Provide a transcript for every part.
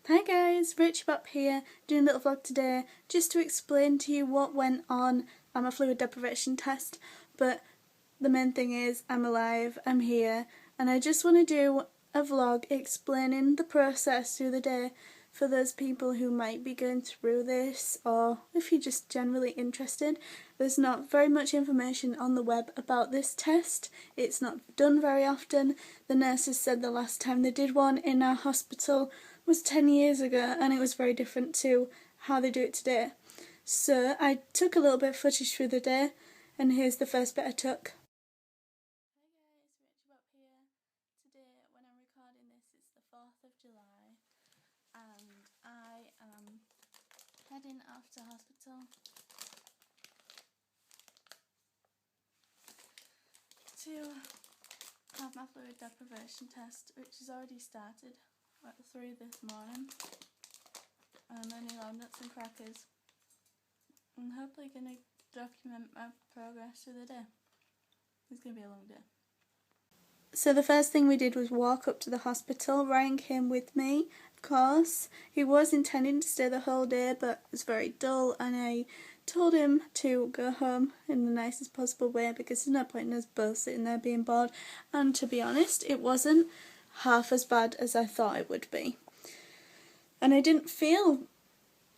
Hi guys, rachybop here, doing a little vlog today just to explain to you what went on my fluid deprivation test, but the main thing is I'm alive, I'm here, and I just want to do a vlog explaining the process through the day for those people who might be going through this, or if you're just generally interested. There's not very much information on the web about this test. It's not done very often. The nurses said the last time they did one in our hospital was 10 years ago, and it was very different to how they do it today. So I took a little bit of footage through the day, and here's the first bit I took. Hi guys, rachybop here. Today, when I'm recording this, it's the 4th of July, and I am heading off to hospital to have my fluid deprivation test, which has already started at 3 this morning. I'm only on nuts and crackers. I'm hopefully going to document my progress through the day. It's going to be a long day. So the first thing we did was walk up to the hospital. Ryan came with me, of course. He was intending to stay the whole day, but it was very dull, and I told him to go home in the nicest possible way because there's no point in us both sitting there being bored. And to be honest, it wasn't half as bad as I thought it would be. And I didn't feel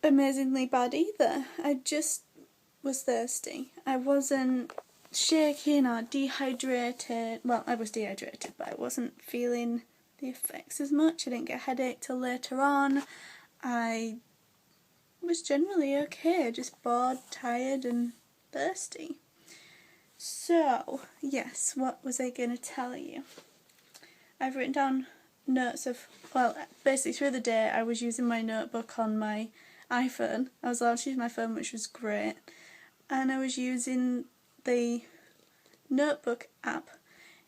amazingly bad either. I just was thirsty. I wasn't shaking or dehydrated. Well, I was dehydrated, but I wasn't feeling the effects as much. I didn't get a headache till later on. I was generally okay, just bored, tired and thirsty. So, yes, what was I going to tell you? I've written down notes of, well, basically through the day I was using my notebook on my iPhone. I was allowed to use my phone, which was great, and I was using the notebook app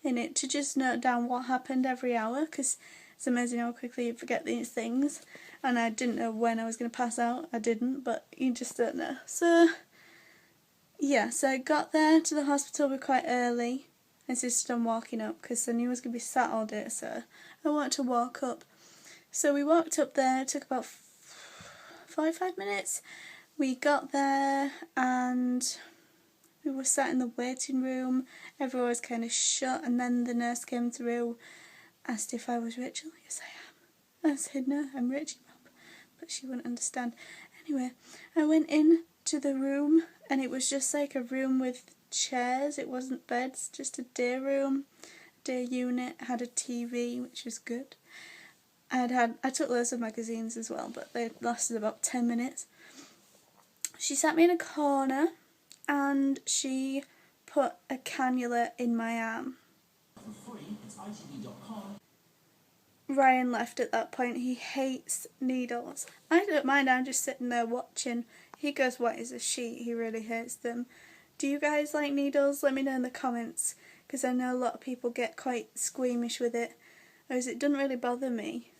in it to just note down what happened every hour, because it's amazing how quickly you forget these things, and I didn't know when I was going to pass out. I didn't, but you just don't know. So yeah, so I got there to the hospital quite early. I insisted on walking up because I knew I was going to be sat all day, so I wanted to walk up. So we walked up there. It took about 45 minutes. We got there and we were sat in the waiting room. Everyone was kind of shut, and then the nurse came through, asked if I was Rachel. Yes, I am. I said, no, I'm rachybop, but she wouldn't understand. Anyway, I went in to the room, and it was just like a room with chairs. It wasn't beds, just a day room, day unit. Had a TV, which was good. I took loads of magazines as well, but they lasted about 10 minutes. She sat me in a corner and she put a cannula in my arm. For free, it's Ryan left at that point. He hates needles. I don't mind, I'm just sitting there watching. He goes white as a sheet, he really hates them. Do you guys like needles? Let me know in the comments, because I know a lot of people get quite squeamish with it, whereas it doesn't really bother me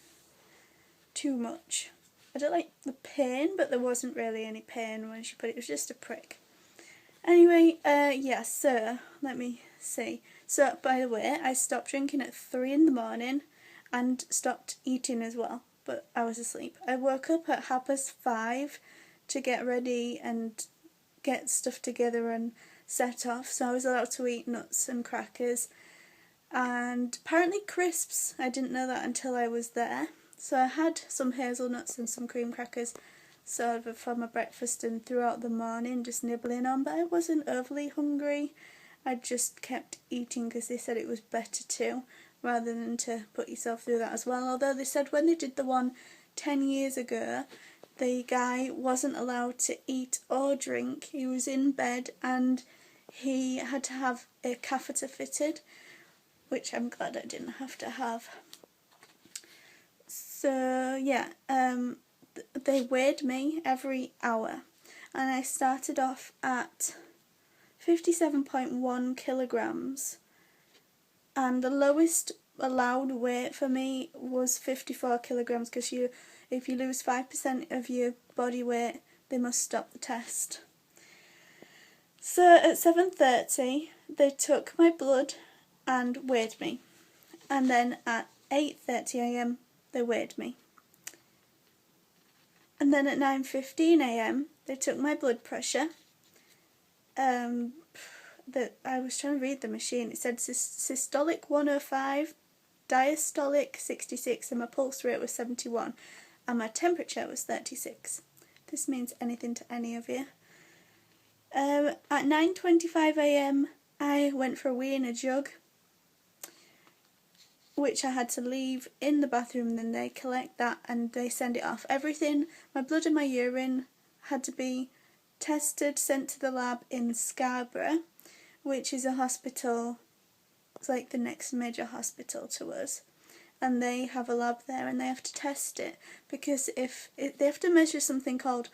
too much. I don't like the pain, but there wasn't really any pain when she put it. It was just a prick. Anyway, yeah, so let me see. So, by the way, I stopped drinking at 3 in the morning and stopped eating as well, but I was asleep. I woke up at 5:30 to get ready and get stuff together and set off, so I was allowed to eat nuts and crackers and apparently crisps. I didn't know that until I was there. So I had some hazelnuts and some cream crackers sort of for my breakfast and throughout the morning, just nibbling on, but I wasn't overly hungry. I just kept eating because they said it was better to, rather than to put yourself through that as well. Although they said when they did the one 10 years ago, the guy wasn't allowed to eat or drink. He was in bed and he had to have a catheter fitted, which I'm glad I didn't have to have. So yeah, they weighed me every hour, and I started off at 57.1 kilograms, and the lowest allowed weight for me was 54 kilograms, because if you lose 5% of your body weight, they must stop the test. So at 7:30 they took my blood and weighed me, and then at 8:30 AM they weighed me. And then at 9:15 AM they took my blood pressure. That I was trying to read the machine. It said systolic 105, diastolic 66, and my pulse rate was 71, and my temperature was 36. This means anything to any of you. At 9:25 AM I went for a wee in a jug, which I had to leave in the bathroom. Then they collect that and they send it off. Everything, my blood and my urine, had to be tested, sent to the lab in Scarborough, which is a hospital. It's like the next major hospital to us, and they have a lab there, and they have to test it because they have to measure something called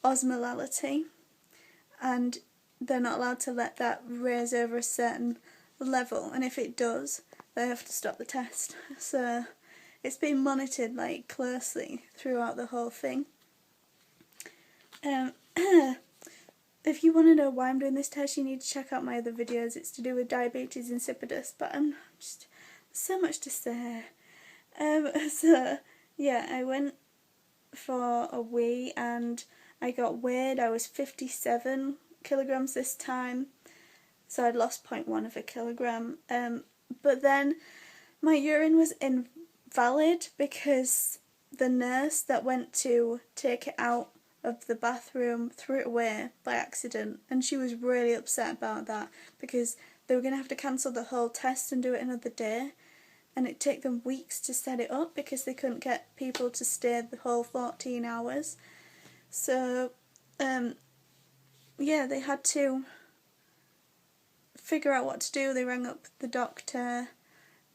osmolality, and they're not allowed to let that raise over a certain level, and if it does, they have to stop the test. So it's been monitored like closely throughout the whole thing. If you want to know why I'm doing this test, you need to check out my other videos. It's to do with diabetes insipidus, but I'm just so much to say. So yeah, I went for a wee and I got weighed. I was 57 kilograms this time, so I'd lost 0.1 of a kilogram. But then my urine was invalid because the nurse that went to take it out of the bathroom threw it away by accident, and she was really upset about that because they were going to have to cancel the whole test and do it another day, and it'd take them weeks to set it up because they couldn't get people to stay the whole 14 hours. So yeah, they had to figure out what to do. They rang up the doctor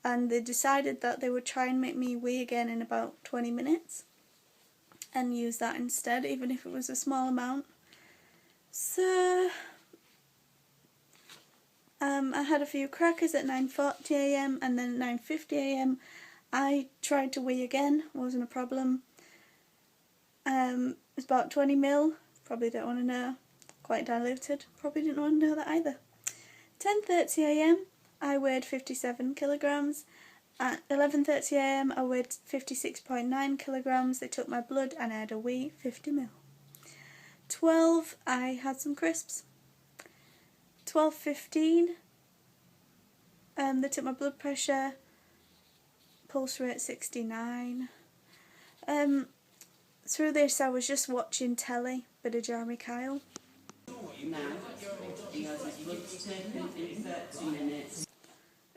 and they decided that they would try and make me wee again in about 20 minutes and use that instead, even if it was a small amount. So I had a few crackers at 9:40 AM and then at 9:50 AM I tried to wee again. Wasn't a problem. It's about 20 ml. Probably don't want to know. Quite diluted. Probably didn't want to know that either. 10:30 AM I weighed 57 kilograms. At 11:30 AM I weighed 56.9 kilograms. They took my blood and I had a wee 50 ml. 12 I had some crisps. 12:15 they took my blood pressure, pulse rate 69. Through this I was just watching telly, bit of Jeremy Kyle.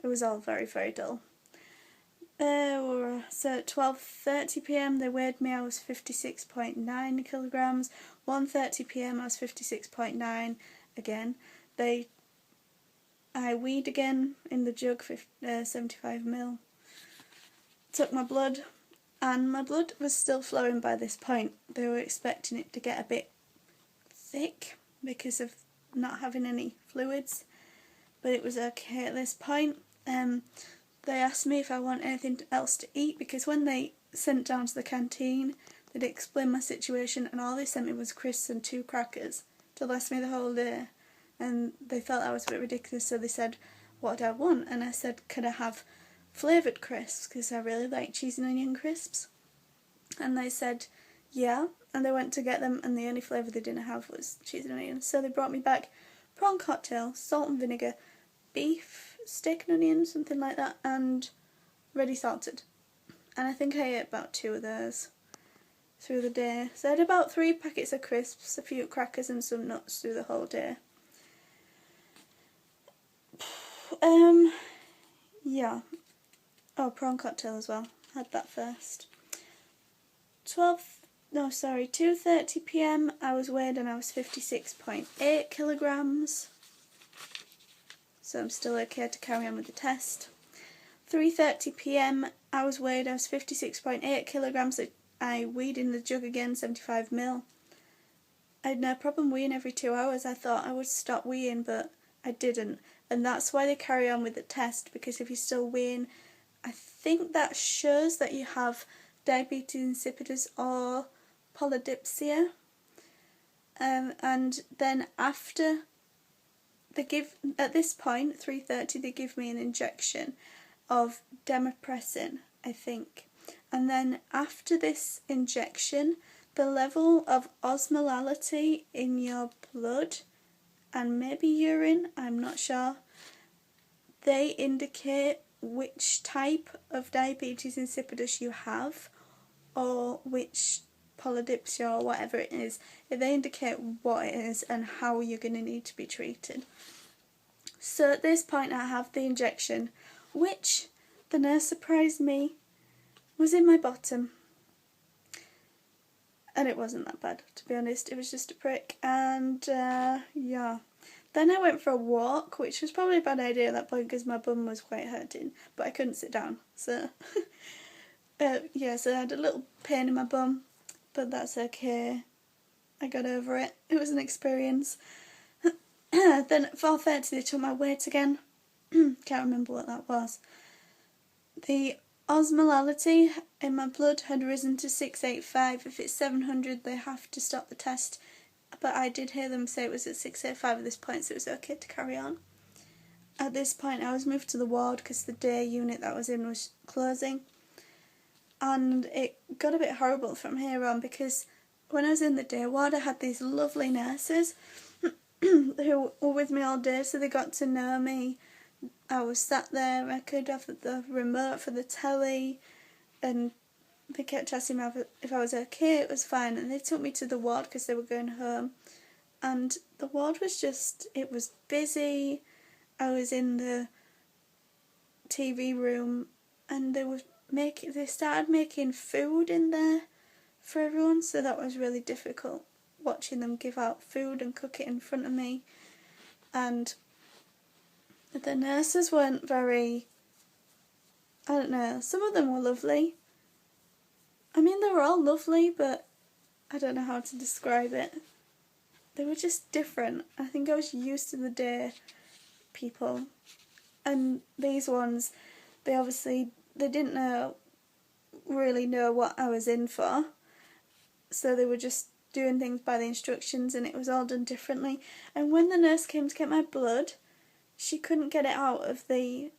It was all very, very dull. So at 12:30 PM they weighed me. I was 56.9 kilograms. 1:30 PM I was 56.9 again. I weed again in the jug, 75 ml. Took my blood, and my blood was still flowing by this point. They were expecting it to get a bit thick because of not having any fluids, but it was okay at this point. They asked me if I want anything else to eat because when they sent down to the canteen, they'd explain my situation, and all they sent me was crisps and 2 crackers to last me the whole day. And they felt that was a bit ridiculous, so they said, what do I want? And I said, could I have flavoured crisps, because I really like cheese and onion crisps. And they said, yeah, and they went to get them, and the only flavour they didn't have was cheese and onion. So they brought me back prawn cocktail, salt and vinegar, beef, steak and onion, something like that, and ready salted. And I think I ate about 2 of those through the day. So I had about 3 packets of crisps, a few crackers and some nuts through the whole day. Yeah. Oh, prawn cocktail as well. Had that first. 2:30 PM I was weighed and I was 56.8 kilograms. So I'm still okay to carry on with the test. 3:30 PM I was weighed, I was 56.8 kilograms. I weed in the jug again, 75 ml. I had no problem weeing every 2 hours. I thought I would stop weeing, but I didn't. And that's why they carry on with the test, because if you're still weeing, I think that shows that you have diabetes insipidus or polydipsia. And then after at this point, 3:30, they give me an injection of Deprivation, I think. And then after this injection, the level of osmolality in your blood and maybe urine, I'm not sure, they indicate which type of diabetes insipidus you have, or which polydipsia or whatever it is. They indicate what it is and how you're going to need to be treated. So at this point I have the injection, which the nurse surprised me was in my bottom. And it wasn't that bad, to be honest. It was just a prick. And yeah. Then I went for a walk, which was probably a bad idea at that point because my bum was quite hurting, but I couldn't sit down. So yeah, so I had a little pain in my bum, but that's okay. I got over it. It was an experience. Then at 4:30 they took my weight again. Can't remember what that was. The osmolality in my blood had risen to 685. If it's 700 they have to stop the test, but I did hear them say it was at 685 at this point, so it was okay to carry on. At this point I was moved to the ward because the day unit that I was in was closing, and it got a bit horrible from here on because when I was in the day ward I had these lovely nurses who were with me all day, so they got to know me. I was sat there, I could have the remote for the telly, and they kept asking me if I was okay. It was fine, and they took me to the ward because they were going home, and the ward was just, it was busy. I was in the TV room and they started making food in there for everyone, so that was really difficult, watching them give out food and cook it in front of me. And the nurses weren't very, I don't know, some of them were lovely. I mean, they were all lovely, but I don't know how to describe it. They were just different. I think I was used to the day people, and these ones, they didn't really know what I was in for, so they were just doing things by the instructions, and it was all done differently. And when the nurse came to get my blood, she couldn't get it out of the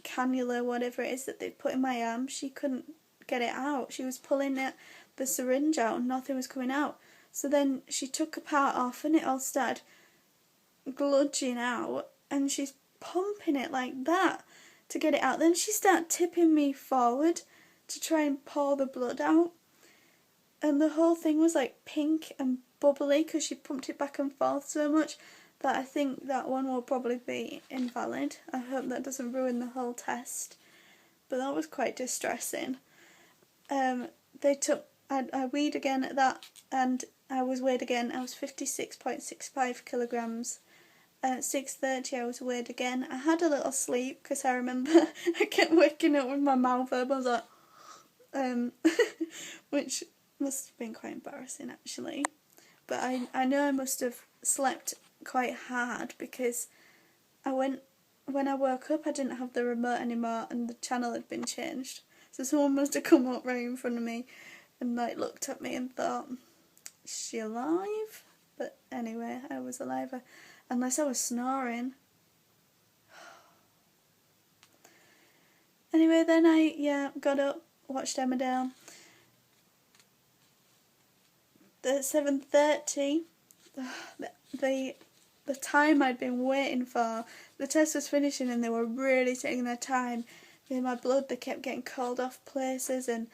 cannula, whatever it is that they put in my arm. She couldn't get it out. She was pulling the syringe out and nothing was coming out. So then she took a part off and it all started gludging out, and she's pumping it like that to get it out. Then she started tipping me forward to try and pour the blood out, and the whole thing was like pink and bubbly because she pumped it back and forth so much that I think that one will probably be invalid. I hope that doesn't ruin the whole test, but that was quite distressing. I weighed again at that, and I was weighed again. I was 56.65 kilograms. At 6:30 I was weighed again. I had a little sleep because I remember I kept waking up with my mouth open. I was like, which must have been quite embarrassing actually. But I know I must have slept quite hard because when I woke up I didn't have the remote anymore and the channel had been changed. So someone must have come up right in front of me and like looked at me and thought, is she alive? But anyway, I was alive, unless I was snoring. Anyway, then I got up, watched Emmerdale. At 7:30, the time I'd been waiting for, the test was finishing and they were really taking their time. In my blood, they kept getting called off places and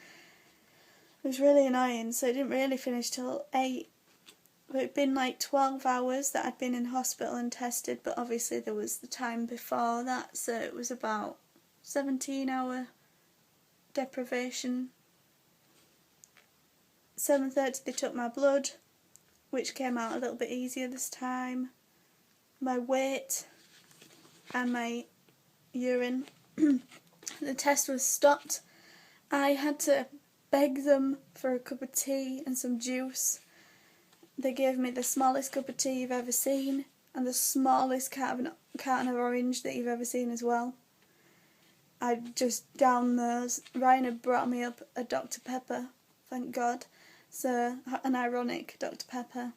it was really annoying, so it didn't really finish till 8. But it'd been like 12 hours that I'd been in hospital and tested, but obviously there was the time before that, so it was about 17-hour deprivation. 7:30 they took my blood, which came out a little bit easier this time. My weight and my urine. The test was stopped. I had to beg them for a cup of tea and some juice. They gave me the smallest cup of tea you've ever seen and the smallest carton of orange that you've ever seen as well. I just downed those. Ryan had brought me up a Dr. Pepper, thank God. So, an ironic Dr. Pepper.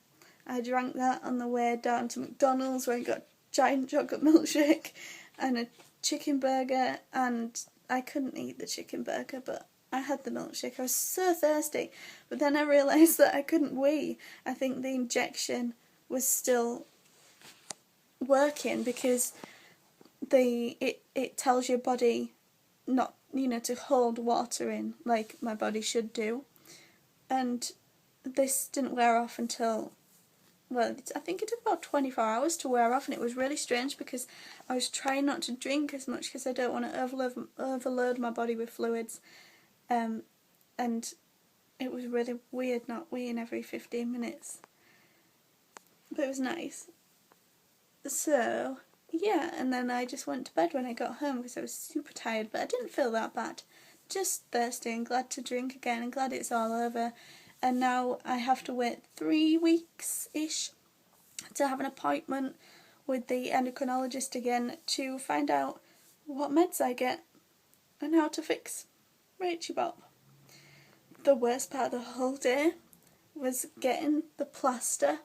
I drank that on the way down to McDonald's where I got a giant chocolate milkshake and a chicken burger, and I couldn't eat the chicken burger, but I had the milkshake. I was so thirsty. But then I realised that I couldn't wee. I think the injection was still working because it tells your body not, to hold water in like my body should do. And this didn't wear off until, well, I think it took about 24 hours to wear off, and it was really strange because I was trying not to drink as much because I don't want to overload my body with fluids. And it was really weird not weeing every 15 minutes. But it was nice. So, yeah, and then I just went to bed when I got home because I was super tired, but I didn't feel that bad. Just thirsty and glad to drink again and glad it's all over. And now I have to wait 3 weeks-ish to have an appointment with the endocrinologist again to find out what meds I get and how to fix rachybop. The worst part of the whole day was getting the plaster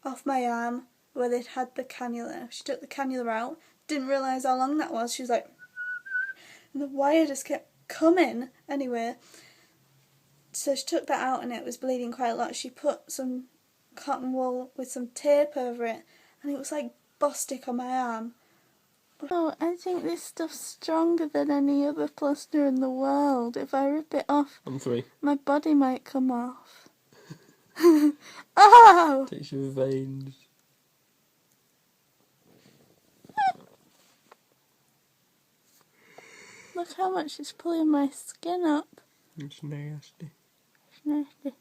off my arm where they'd had the cannula. She took the cannula out, didn't realise how long that was. She was like, and the wire just kept coming. Anyway, so she took that out and it was bleeding quite a lot. She put some cotton wool with some tape over it and it was like Bostic on my arm. Oh, I think this stuff's stronger than any other plaster in the world. If I rip it off, I'm 3. my body might come off. Oh! Takes your veins. Look how much it's pulling my skin up. It's nasty. It's nasty.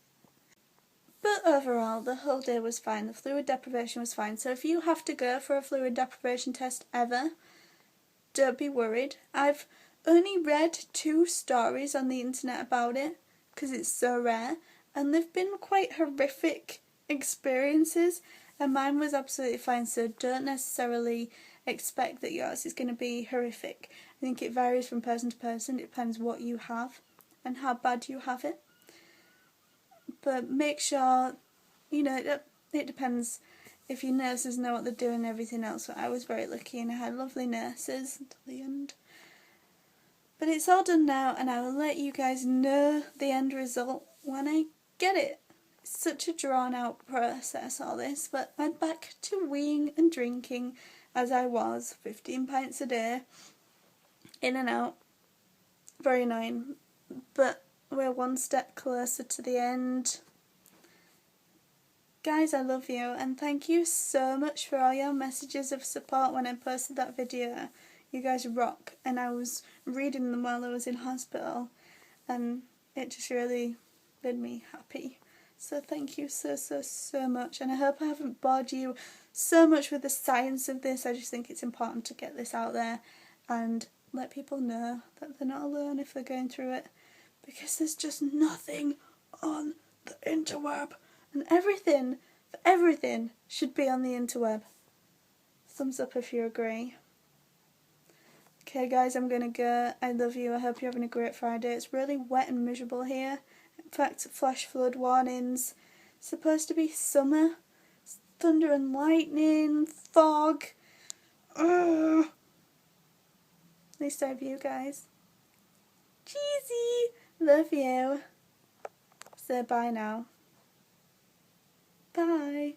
But overall, the whole day was fine. The fluid deprivation was fine. So if you have to go for a fluid deprivation test ever, don't be worried. I've only read 2 stories on the internet about it because it's so rare, and they've been quite horrific experiences, and mine was absolutely fine, so don't necessarily expect that yours is going to be horrific. I think it varies from person to person. It depends what you have and how bad you have it. But make sure, it depends if your nurses know what they're doing and everything else. But I was very lucky and I had lovely nurses until the end. But it's all done now, and I will let you guys know the end result when I get it. It's such a drawn out process, all this, but I'm back to weeing and drinking as I was, 15 pints a day, in and out. Very annoying, but we're one step closer to the end. Guys, I love you, and thank you so much for all your messages of support when I posted that video. You guys rock, and I was reading them while I was in hospital, and it just really made me happy. So thank you so much, and I hope I haven't bored you so much with the science of this. I just think it's important to get this out there and let people know that they're not alone if they're going through it, because there's just nothing on the interweb, and everything should be on the interweb. Thumbs up if you agree. Okay guys, I'm gonna go. I love you. I hope you're having a great Friday. It's really wet and miserable here. In fact, flash flood warnings. It's supposed to be summer. Thunder and lightning, fog. Ugh. At least I have you guys. Cheesy! Love you. Say bye now. Bye.